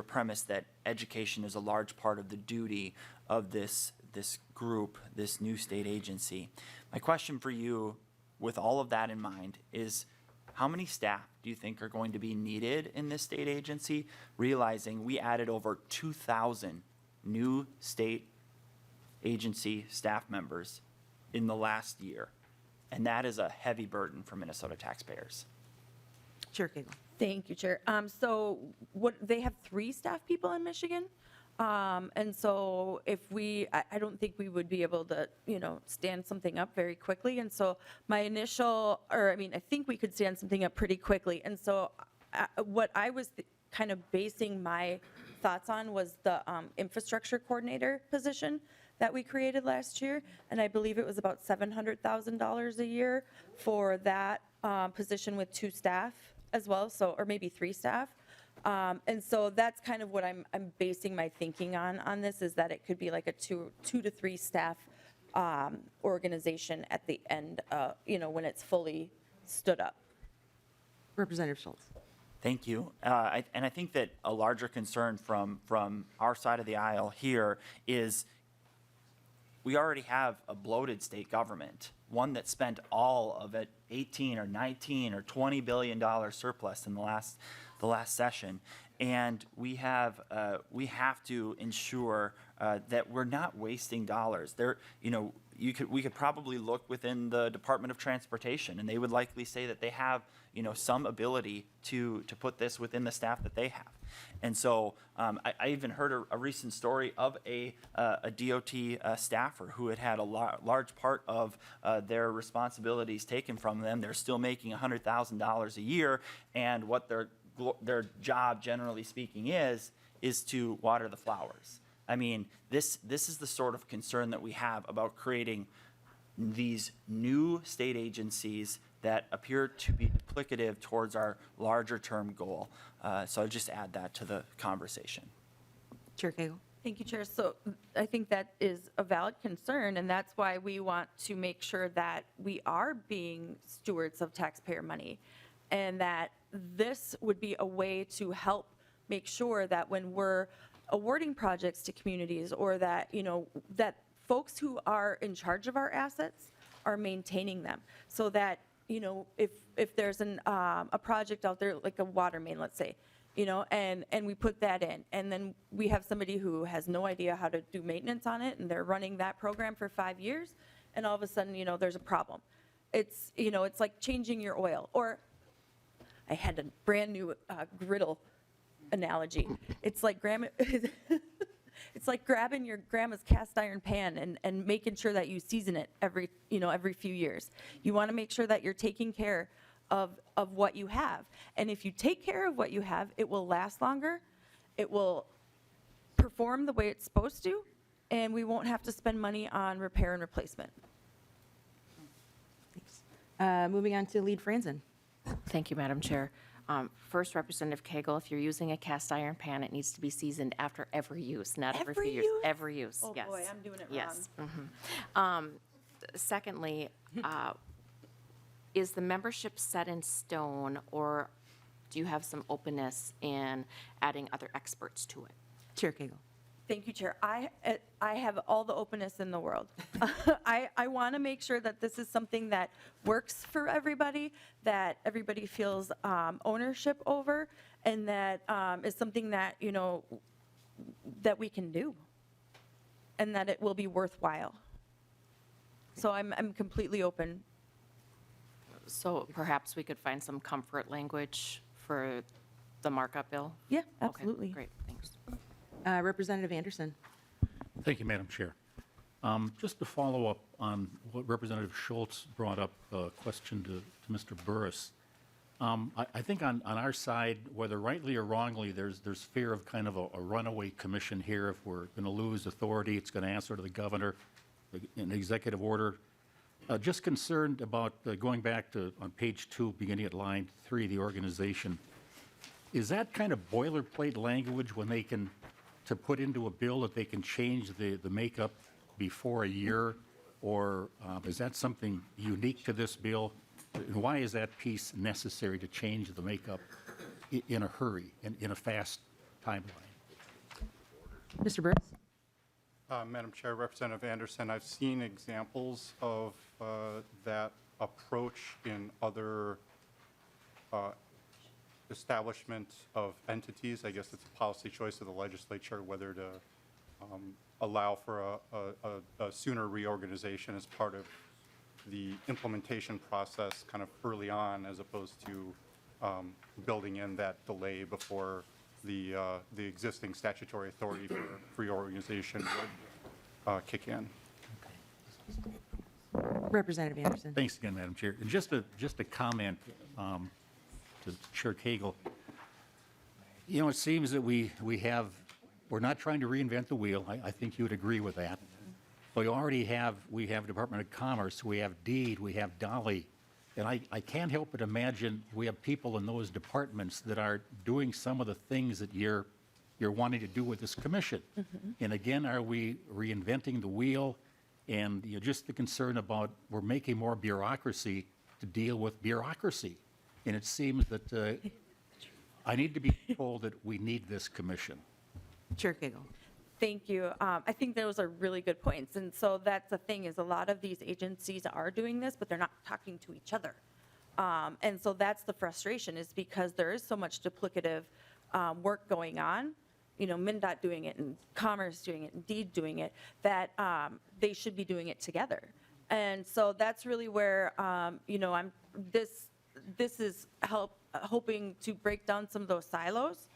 premise that education is a large part of the duty of this group, this new state agency. My question for you, with all of that in mind, is how many staff do you think are going to be needed in this state agency, realizing we added over 2,000 new state agency staff members in the last year? And that is a heavy burden for Minnesota taxpayers. Chair Koegel. Thank you, Chair. So they have 3 staff people in Michigan. And so if I don't think we would be able to, stand something up very quickly. And so I think we could stand something up pretty quickly. And so what I was kind of basing my thoughts on was the infrastructure coordinator position that we created last year, and I believe it was about $700,000 a year for that position with 2 staff as well, so, or maybe 3 staff. And so that's kind of what I'm basing my thinking on this, is that it could be like a 2 to 3 staff organization at the end, when it's fully stood up. Representative Schultz. Thank you. And I think that a larger concern from our side of the aisle here is we already have a bloated state government, one that spent all of it, 18 or 19 or $20 billion surplus in the last session. And we have to ensure that we're not wasting dollars. We could probably look within the Department of Transportation, and they would likely say that they have, some ability to put this within the staff that they have. And so I even heard a recent story of a DOT staffer who had a large part of their responsibilities taken from them. They're still making $100,000 a year, and what their job, generally speaking, is to water the flowers. I mean, this is the sort of concern that we have about creating these new state agencies that appear to be duplicative towards our larger term goal. So I'll just add that to the conversation. Chair Koegel. Thank you, Chair. So I think that is a valid concern, and that's why we want to make sure that we are being stewards of taxpayer money, and that this would be a way to help make sure that when we're awarding projects to communities, or that, that folks who are in charge of our assets are maintaining them, so that, if there's a project out there, like a water main, let's say, and we put that in, and then we have somebody who has no idea how to do maintenance on it, and they're running that program for 5 years, and all of a sudden, there's a problem. It's, it's like changing your oil. Or I had a brand new griddle analogy. It's like it's like grabbing your grandma's cast iron pan and making sure that you season it every few years. You want to make sure that you're taking care of what you have. And if you take care of what you have, it will last longer, it will perform the way it's supposed to, and we won't have to spend money on repair and replacement. Thanks. Moving on to Lead Franzen. Thank you, Madam Chair. First, Representative Koegel, if you're using a cast iron pan, it needs to be seasoned after every use, not every few years. Every use, Oh yes. boy, I'm doing it wrong. Yes. Secondly, is the membership set in stone, or do you have some openness in adding other experts to it? Chair Koegel. Thank you, Chair. I have all the openness in the world. I want to make sure that this is something that works for everybody, that everybody feels ownership over, and that is something that, that we can do, and that it will be worthwhile. So I'm completely open. So perhaps we could find some comfort language for the markup bill? Yeah, Okay, absolutely. great, thanks. Representative Anderson. Thank you, Madam Chair. Just to follow up on what Representative Schultz brought up, a question to Mr. Burris. I think on our side, whether rightly or wrongly, there's fear of kind of a runaway commission here. If we're going to lose authority, it's going to answer to the governor, an executive order. Just concerned about going back to on page 2, beginning at line 3, the organization. Is that kind of boilerplate language when they can, to put into a bill that they can change the makeup before a year? Or is that something unique to this bill? And why is that piece necessary to change the makeup in a hurry, in a fast timeline? Mr. Burris. Madam Chair, Representative Anderson, I've seen examples of that approach in other establishment of entities. I guess it's a policy choice of the legislature whether to allow for a sooner reorganization as part of the implementation process kind of early on, as opposed to building in that delay before the existing statutory authority for reorganization would kick in. Representative Anderson. Thanks again, Madam Chair. And just a comment to Chair Koegel. You know, it seems that we're not trying to reinvent the wheel. I think you would agree with that. But we have Department of Commerce, we have DEED, we have Dolly. And I can't help but imagine we have people in those departments that are doing some of the things that you're wanting to do with this commission. And again, are we reinventing the wheel? And just the concern about we're making more bureaucracy to deal with bureaucracy. And it seems that I need to be told that we need this commission. Chair Koegel. Thank you. I think those are really good points. And so that's the thing, is a lot of these agencies are doing this, but they're not talking to each other. And so that's the frustration, is because there is so much duplicative work going on, MnDOT doing it and Commerce doing it and DEED doing it, that they should be doing it together. And so that's really where, this is hoping to break down some of those silos,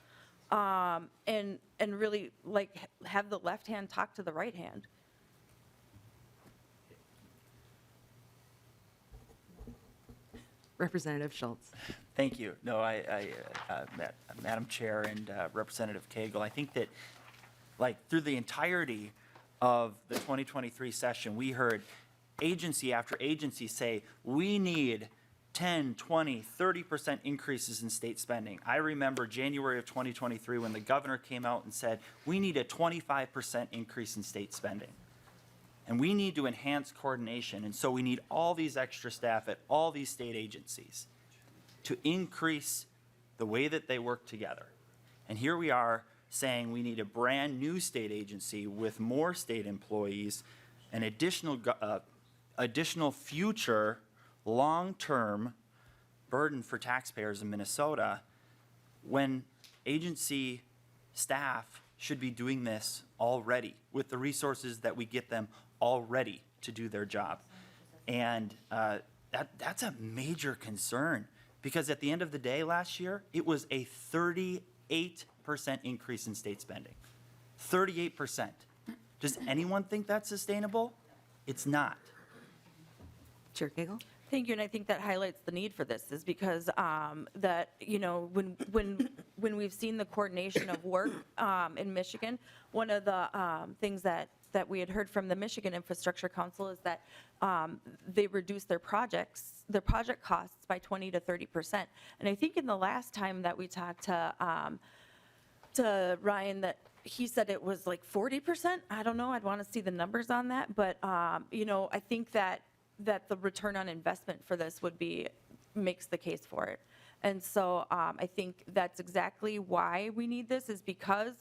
and really have the left hand talk to the right hand. Representative Schultz. Thank you. No, Madam Chair and Representative Koegel, I think that through the entirety of the 2023 session, we heard agency after agency say, we need 10, 20, 30% increases in state spending. I remember January of 2023 when the governor came out and said, we need a 25% increase in state spending. And we need to enhance coordination. And so we need all these extra staff at all these state agencies to increase the way that they work together. And here we are saying we need a brand new state agency with more state employees, an additional future long-term burden for taxpayers in Minnesota, when agency staff should be doing this already with the resources that we get them already to do their job. And that's a major concern, because at the end of the day last year, it was a 38% increase in state spending. 38%. Does anyone think that's sustainable? It's not. Chair Koegel. Thank you, and I think that highlights the need for this, is because that, when we've seen the coordination of work in Michigan, one of the things that we had heard from the Michigan Infrastructure Council is that they reduced their project costs by 20 to 30%. And I think in the last time that we talked to Ryan, that he said it was like 40%. I don't know, I'd want to see the numbers on that, but I think that the return on investment for this makes the case for it. And so I think that's exactly why we need this, is because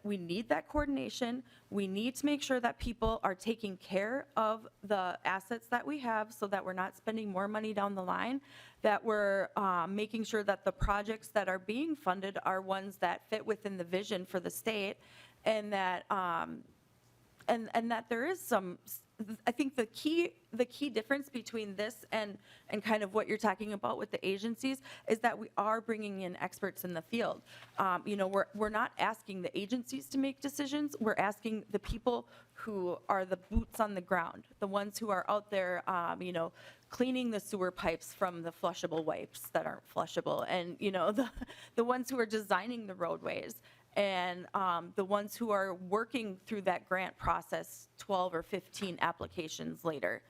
we need that coordination. We need to make sure that people are taking care of the assets that we have, so that we're not spending more money down the line, that we're making sure that the projects that are being funded are ones that fit within the vision for the state, and that and that there is some, I think the key difference between this and kind of what you're talking about with the agencies is that we are bringing in experts in the field. We're not asking the agencies to make decisions. We're asking the people who are the boots on the ground, the ones who are out there, cleaning the sewer pipes from the flushable wipes that aren't flushable, and the ones who are designing the roadways, and the ones who are working through that grant process 12 or 15 applications later.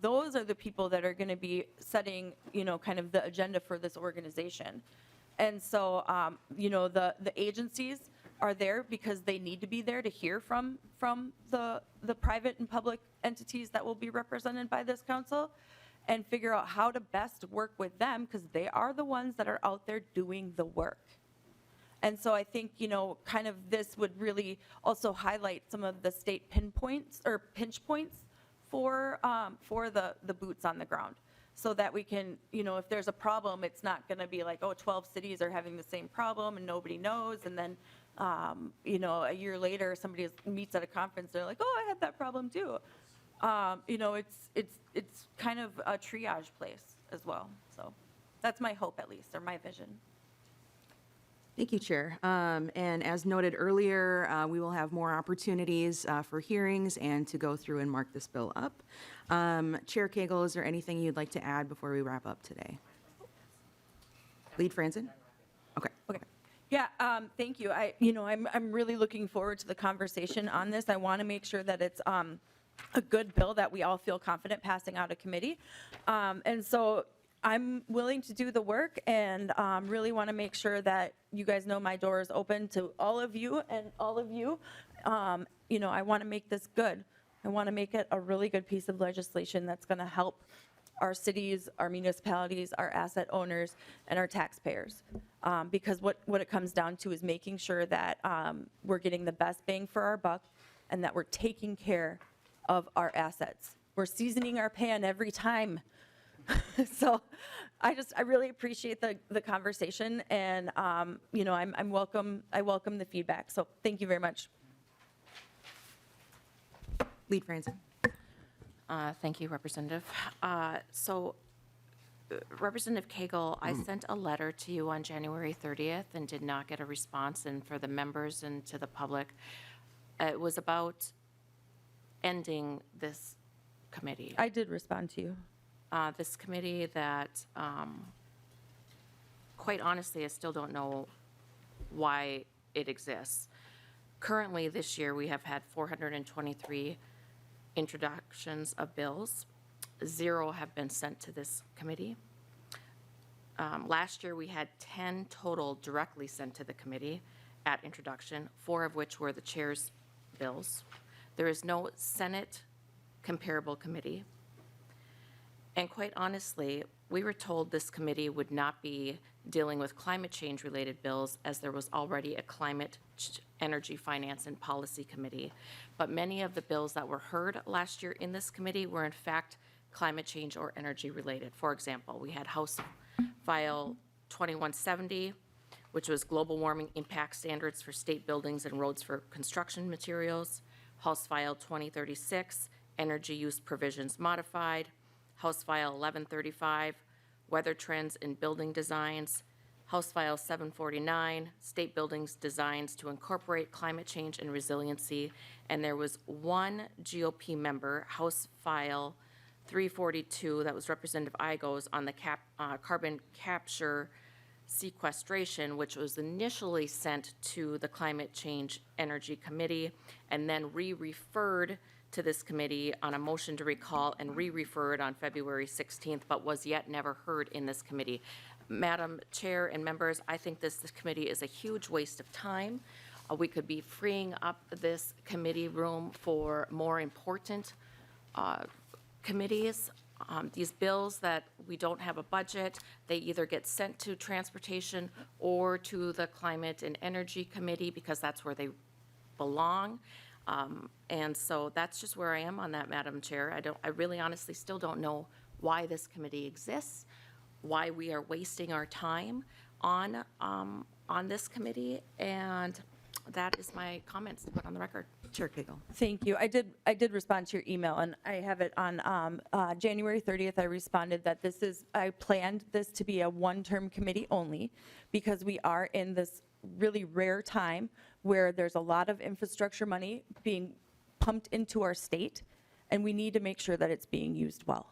Those are the people that are going to be setting, kind of the agenda for this organization. And so, the agencies are there because they need to be there to hear from the private and public entities that will be represented by this council, and figure out how to best work with them, because they are the ones that are out there doing the work. And so I think, kind of this would really also highlight some of the state pinpoints or pinch points for the boots on the ground, so that we can, if there's a problem, it's not going to be like, 12 cities are having the same problem and nobody knows. And then, a year later, somebody meets at a conference, they're like, I had that problem too. It's kind of a triage place as well. So that's my hope, at least, or my vision. Thank you, Chair. And as noted earlier, we will have more opportunities for hearings and to go through and mark this bill up. Chair Koegel, is there anything you'd like to add before we wrap up today? Lead Franzen? Okay. Yeah, thank you. I'm really looking forward to the conversation on this. I want to make sure that it's a good bill that we all feel confident passing out of committee. And so I'm willing to do the work and really want to make sure that you guys know my door is open to all of you and all of you. I want to make this good. I want to make it a really good piece of legislation that's going to help our cities, our municipalities, our asset owners, and our taxpayers. Because what it comes down to is making sure that we're getting the best bang for our buck and that we're taking care of our assets. We're seasoning our pan every time. So I really appreciate the conversation, and I welcome the feedback. So thank you very much. Lead Franzen. Thank you, Representative. Representative Koegel, I sent a letter to you on January 30th and did not get a response. And for the members and to the public, it was about ending this committee. I did respond to you. This committee that, quite honestly, I still don't know why it exists. Currently, this year, we have had 423 introductions of bills. 0 have been sent to this committee. Last year, we had 10 total directly sent to the committee at introduction, 4 of which were the chair's bills. There is no Senate comparable committee. And quite honestly, we were told this committee would not be dealing with climate change related bills as there was already a climate, energy, finance, and policy committee. But many of the bills that were heard last year in this committee were in fact climate change or energy related. For example, we had House File 2170, which was global warming impact standards for state buildings and roads for construction materials. House File 2036, energy use provisions modified. House File 1135, weather trends in building designs. House File 749, state buildings designs to incorporate climate change and resiliency. And there was one GOP member, House File 342, that was Representative Igoes on the carbon capture sequestration, which was initially sent to the Climate Change Energy Committee and then re-referred to this committee on a motion to recall and re-referred on February 16th, but was yet never heard in this committee. Madam Chair and members, I think this committee is a huge waste of time. We could be freeing up this committee room for more important committees. These bills that we don't have a budget, they either get sent to Transportation or to the Climate and Energy Committee because that's where they belong. And so that's just where I am on that, Madam Chair. I really honestly still don't know why this committee exists, why we are wasting our time on this committee, and that is my comments to put on the record. Chair Koegel. Thank you. I did respond to your email, and I have it on January 30th. I responded that I planned this to be a one-term committee only because we are in this really rare time where there's a lot of infrastructure money being pumped into our state, and we need to make sure that it's being used well.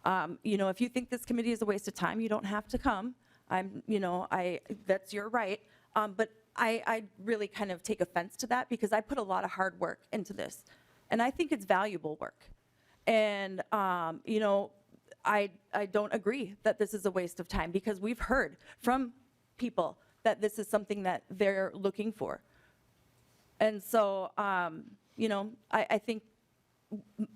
If you think this committee is a waste of time, you don't have to come. That's your right. But I really kind of take offense to that because I put a lot of hard work into this, and I think it's valuable work. And, I don't agree that this is a waste of time because we've heard from people that this is something that they're looking for. And so, I think,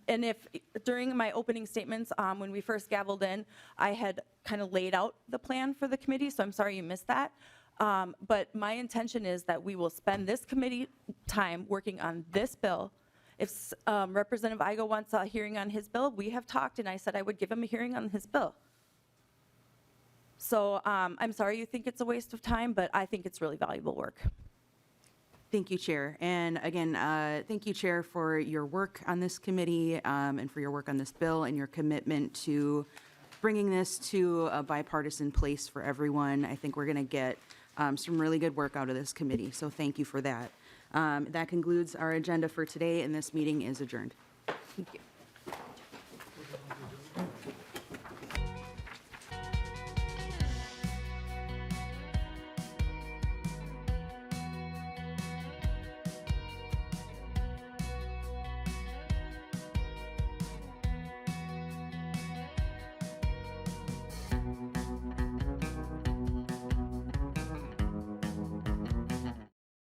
and if during my opening statements, when we first gavelled in, I had kind of laid out the plan for the committee, so I'm sorry you missed that. But my intention is that we will spend this committee time working on this bill. If Representative Igo wants a hearing on his bill, we have talked, and I said I would give him a hearing on his bill. So I'm sorry you think it's a waste of time, but I think it's really valuable work. Thank you, Chair. And again, thank you, Chair, for your work on this committee and for your work on this bill and your commitment to bringing this to a bipartisan place for everyone. I think we're going to get some really good work out of this committee, so thank you for that. That concludes our agenda for today, and this meeting is adjourned. Thank you.